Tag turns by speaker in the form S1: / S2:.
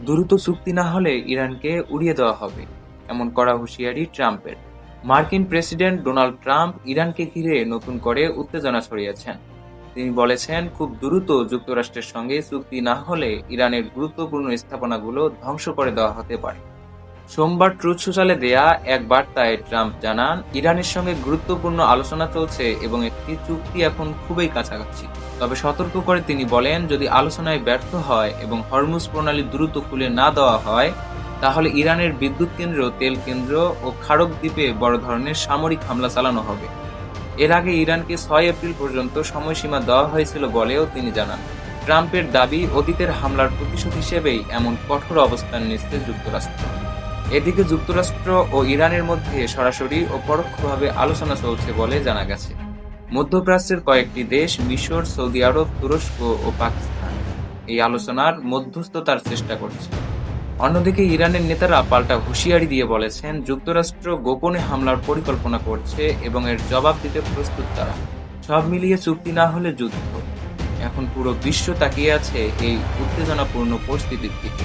S1: দ্রুত চুক্তি না হলে ইরানকে উড়িয়ে দেওয়া হবে, এমন কড়া হুঁশিয়ারি ট্রাম্পের। মার্কিন প্রেসিডেন্ট ডোনাল্ড ট্রাম্প ইরানকে ঘিরে নতুন করে উত্তেজনা ছড়িয়েছেন। তিনি বলেছেন, খুব দ্রুত যুক্তরাষ্ট্রের সঙ্গে চুক্তি না হলে ইরানের গুরুত্বপূর্ণ স্থাপনাগুলো ধ্বংস করে দেওয়া হতে পারে। সোমবার ট্রুথ সোশ্যালে দেয়া এক বার্তায় ট্রাম্প জানান, ইরানের সঙ্গে গুরুত্বপূর্ণ আলোচনা চলছে এবং একটি চুক্তি এখন খুবই কাছাকাছি। তবে সতর্ক করে তিনি বলেন, যদি আলোচনায় ব্যর্থ হয় এবং হরমুজ প্রণালী দ্রুত খুলে না দেওয়া হয়, তাহলে ইরানের বিদ্যুৎ কেন্দ্র, তেল কেন্দ্র ও খাড়ক দ্বীপে বড় ধরনের সামরিক হামলা চালানো হবে। এর আগে ইরানকে ৬ এপ্রিল পর্যন্ত সময়সীমা দেওয়া হয়েছিল বলেও তিনি জানান। ট্রাম্পের দাবি, অতীতের হামলার প্রতিশোধ হিসেবেই এমন কঠোর অবস্থান নিচ্ছে যুক্তরাষ্ট্র। এদিকে যুক্তরাষ্ট্র ও ইরানের মধ্যে সরাসরি ও পরোক্ষভাবে আলোচনা চলছে বলে জানা গেছে। মধ্যপ্রাচ্যের কয়েকটি দেশ, মিশর, সৌদি আরব, তুরস্ক ও পাকিস্তান এই আলোচনার মধ্যস্থতার চেষ্টা করছে। অন্যদিকে ইরানের নেতারা পাল্টা হুঁশিয়ারি দিয়ে বলেছেন, যুক্তরাষ্ট্র গোপনে হামলার পরিকল্পনা করছে এবং এর জবাব দিতে প্রস্তুত তারা। সব মিলিয়ে চুক্তি না হলে যুদ্ধ। এখন পুরো বিশ্ব তাকিয়ে আছে এই উত্তেজনাপূর্ণ পরিস্থিতির দিকে।